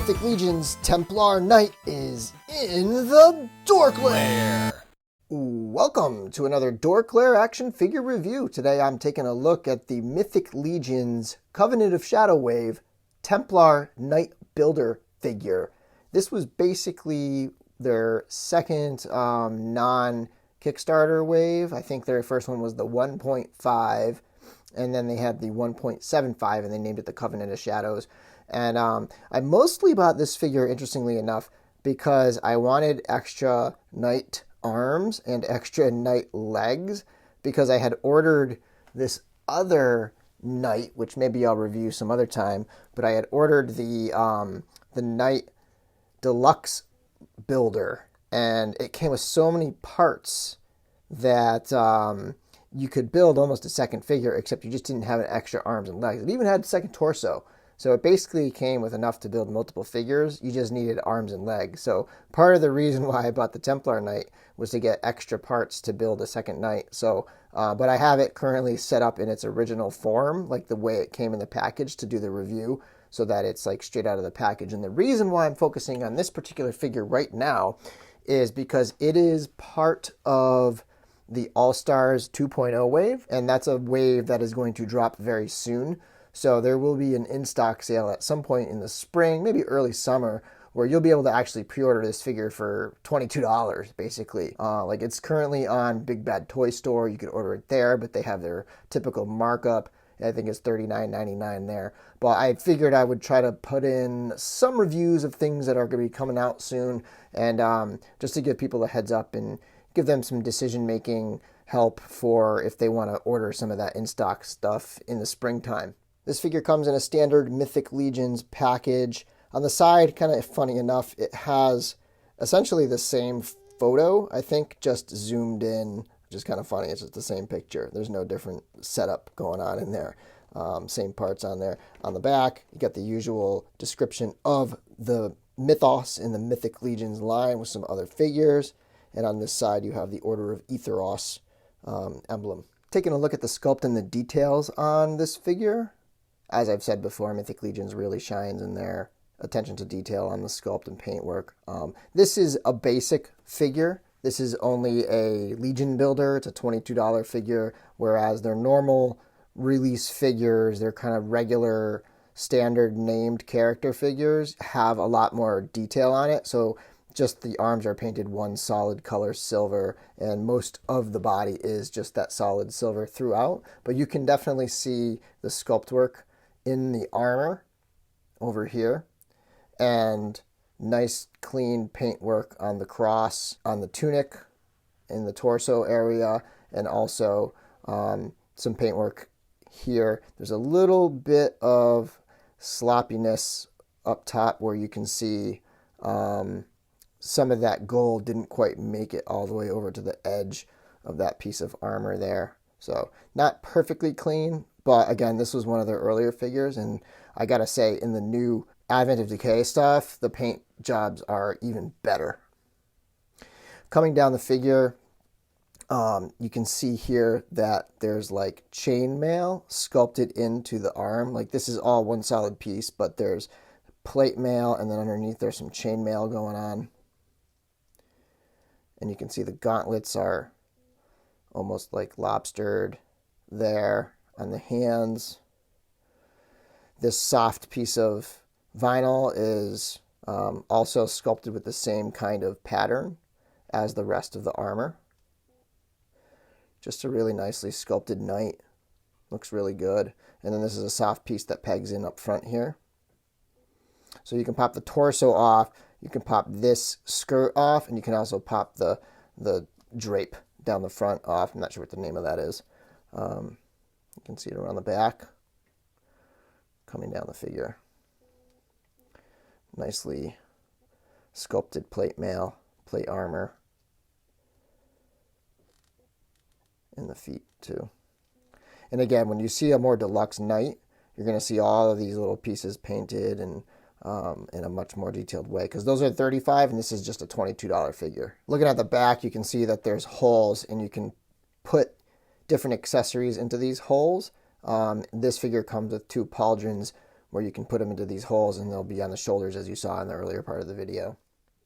Mythic Legion's Templar Knight is in the DorkLair. Welcome to another DorkLair action figure review. Today I'm taking a look at the Mythic Legion's Covenant of Shadow Wave Templar Knight Builder figure. This was basically their second non-Kickstarter wave. I think their first one was the 1.5, and then they had the 1.75, and they named it the Covenant of Shadows. And I mostly bought this figure, interestingly enough, because I wanted extra knight arms and extra knight legs, because I had ordered this other knight, which maybe I'll review some other time, but I had ordered the knight deluxe builder, and it came with so many parts that you could build almost a second figure, except you just didn't have an extra arms and legs. It even had a second torso. So it basically came with enough to build multiple figures. You just needed arms and legs. So part of the reason why I bought the Templar Knight was to get extra parts to build a second knight. So, but I have it currently set up in its original form, like the way it came in the package to do the review, so that it's like straight out of the package. And the reason why I'm focusing on this particular figure right now is because it is part of the All-Stars 2.0 wave, and that's a wave that is going to drop very soon. So there will be an in-stock sale at some point in the spring, maybe early summer, where you'll be able to actually pre-order this figure for $22, basically. Like it's currently on Big Bad Toy Store. You could order it there, but they have their typical markup. I think it's $39.99 there. But I figured I would try to put in some reviews of things that are going to be coming out soon, and just to give people a heads up and give them some decision-making help for if they want to order some of that in-stock stuff in the springtime. This figure comes in a standard Mythic Legions package. On the side, kind of funny enough, it has essentially the same photo, I think, just zoomed in, which is kind of funny. It's just the same picture. There's no different setup going on in there. Same parts on there. On the back, you got the usual description of the mythos in the Mythic Legions line with some other figures. And on this side, you have the Order of Etheros emblem. Taking a look at the sculpt and the details on this figure, as I've said before, Mythic Legions really shines in their attention to detail on the sculpt and paintwork. This is a basic figure. This is only a Legion builder. It's a $22 figure, whereas their normal release figures, their kind of regular standard named character figures, have a lot more detail on it. So just the arms are painted one solid color silver, and most of the body is just that solid silver throughout. But you can definitely see the sculpt work in the armor over here, and nice clean paintwork on the cross, on the tunic, in the torso area, and also some paintwork here. There's a little bit of sloppiness up top where you can see some of that gold didn't quite make it all the way over to the edge of that piece of armor there. So not perfectly clean, but again, this was one of their earlier figures, and I gotta say, in the new Advent of Decay stuff, the paint jobs are even better. Coming down the figure, you can see here that there's like chainmail sculpted into the arm. Like this is all one solid piece, but there's plate mail, and then underneath there's some chainmail going on. And you can see the gauntlets are almost like lobstered there on the hands. This soft piece of vinyl is also sculpted with the same kind of pattern as the rest of the armor. Just a really nicely sculpted knight. Looks really good. And then this is a soft piece that pegs in up front here. So you can pop the torso off, you can pop this skirt off, and you can also pop the drape down the front off. I'm not sure what the name of that is. You can see it around the back, coming down the figure. Nicely sculpted plate mail, plate armor, and the feet too. And again, when you see a more deluxe knight, you're going to see all of these little pieces painted and in a much more detailed way, because those are $35 and this is just a $22 figure. Looking at the back, you can see that there's holes, and you can put different accessories into these holes. This figure comes with two pauldrons where you can put them into these holes and they'll be on the shoulders as you saw in the earlier part of the video.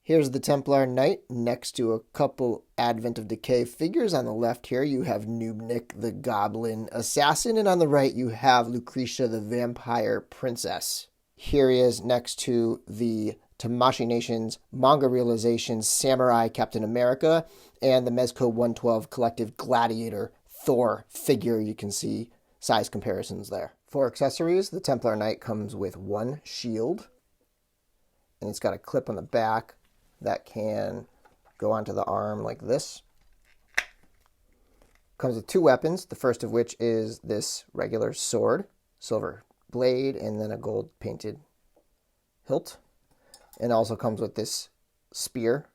Here's the Templar Knight next to a couple Advent of Decay figures. On the left here you have Nubnik the Goblin Assassin, and on the right you have Lucretia the Vampire Princess. Here he is next to the Tamashii Nation's Manga Realizations Samurai Captain America and the Mezco 112 Collective Gladiator Thor figure. You can see size comparisons there. For accessories, the Templar Knight comes with one shield, and it's got a clip on the back that can go onto the arm like this. Comes with two weapons, the first of which is this regular sword, silver blade, and then a gold painted hilt. And also comes with this spear,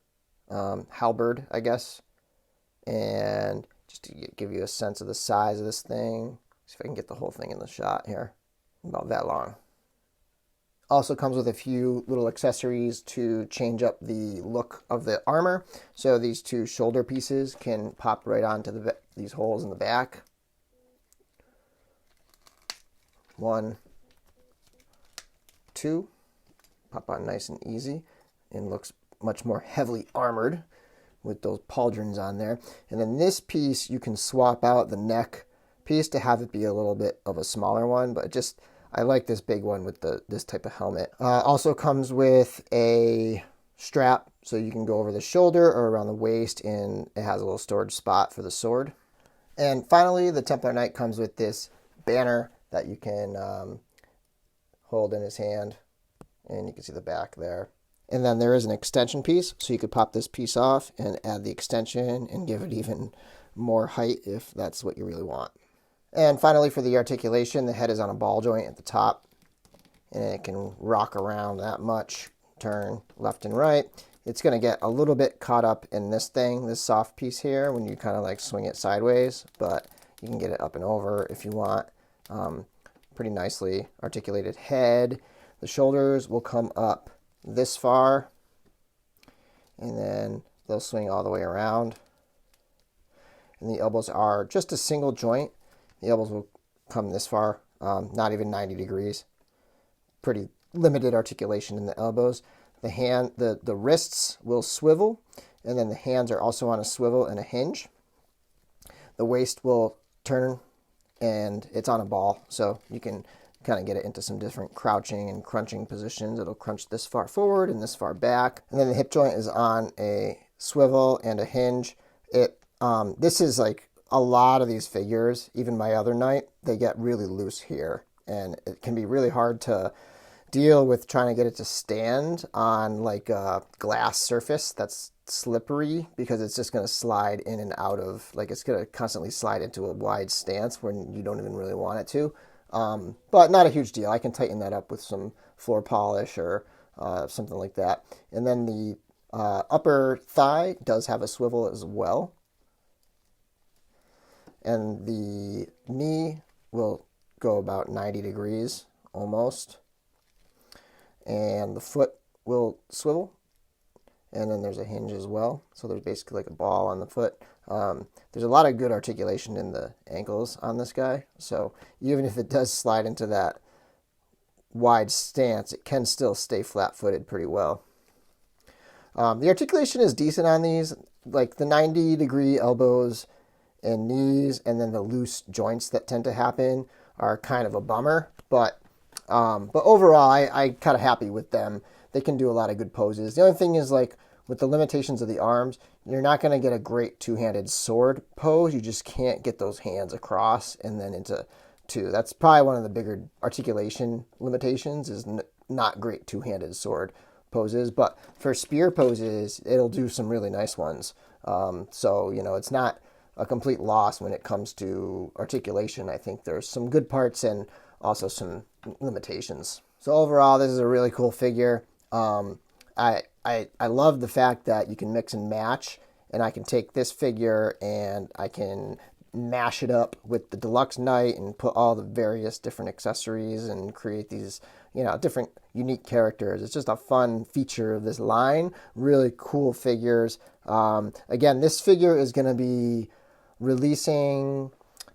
halberd, I guess. And just to give you a sense of the size of this thing, see if I can get the whole thing in the shot here, about that long. Also comes with a few little accessories to change up the look of the armor. So these two shoulder pieces can pop right onto these holes in the back. 1, 2. Pop on nice and easy, and looks much more heavily armored with those pauldrons on there. And then this piece, you can swap out the neck piece to have it be a little bit of a smaller one, but I like this big one with this type of helmet. Also comes with a strap, so you can go over the shoulder or around the waist, and it has a little storage spot for the sword. And finally, the Templar Knight comes with this banner that you can hold in his hand, and you can see the back there. And then there is an extension piece, so you could pop this piece off and add the extension and give it even more height if that's what you really want. And finally, for the articulation, the head is on a ball joint at the top, and it can rock around that much, turn left and right. It's going to get a little bit caught up in this thing, this soft piece here, when you kind of like swing it sideways, but you can get it up and over if you want. Pretty nicely articulated head. The shoulders will come up this far, and then they'll swing all the way around. And the elbows are just a single joint. The elbows will come this far, not even 90 degrees. Pretty limited articulation in the elbows. The wrists will swivel, and then the hands are also on a swivel and a hinge. The waist will turn, and it's on a ball, so you can kind of get it into some different crouching and crunching positions. It'll crunch this far forward and this far back. And then the hip joint is on a swivel and a hinge. This is like a lot of these figures, even my other Knight, they get really loose here, and it can be really hard to deal with trying to get it to stand on like a glass surface that's slippery, because it's just going to slide in and out of, like, it's going to constantly slide into a wide stance when you don't even really want it to. But not a huge deal. I can tighten that up with some floor polish or something like that. And then the upper thigh does have a swivel as well. And the knee will go about 90 degrees almost. And the foot will swivel. And then there's a hinge as well. So there's basically like a ball on the foot. There's a lot of good articulation in the ankles on this guy. So even if it does slide into that wide stance, it can still stay flat-footed pretty well. The articulation is decent on these. Like the 90-degree elbows and knees, and then the loose joints that tend to happen are kind of a bummer. But overall, I kind of happy with them. They can do a lot of good poses. The only thing is, like, with the limitations of the arms, you're not going to get a great two-handed sword pose. You just can't get those hands across and then into two. That's probably one of the bigger articulation limitations, is not great two-handed sword poses. But for spear poses, it'll do some really nice ones. So, it's not a complete loss when it comes to articulation. I think there's some good parts and also some limitations. So overall, this is a really cool figure. I love the fact that you can mix and match, and I can take this figure and I can mash it up with the Deluxe Knight and put all the various different accessories and create these, different unique characters. It's just a fun feature of this line. Really cool figures. Again, this figure is going to be releasing,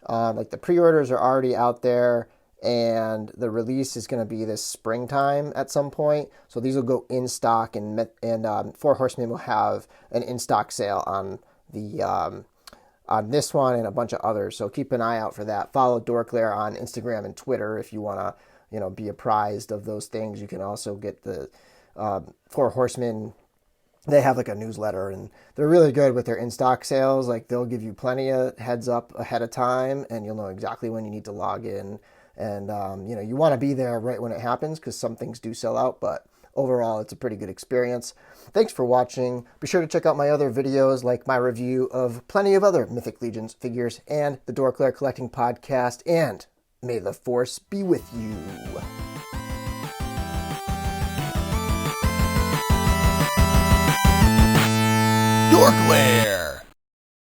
like the pre-orders are already out there, and the release is going to be this springtime at some point. So these will go in stock, and Four Horsemen will have an in-stock sale on the on this one and a bunch of others. So keep an eye out for that. Follow DorkLair on Instagram and Twitter if you want to, be apprised of those things. You can also get the Four Horsemen. They have like a newsletter, and they're really good with their in-stock sales. Like, they'll give you plenty of heads up ahead of time, and you'll know exactly when you need to log in. And, you want to be there right when it happens, because some things do sell out, but overall, it's a pretty good experience. Thanks for watching. Be sure to check out my other videos, like my review of plenty of other Mythic Legions figures and the DorkLair Collecting Podcast, and may the Force be with you. DorkLair!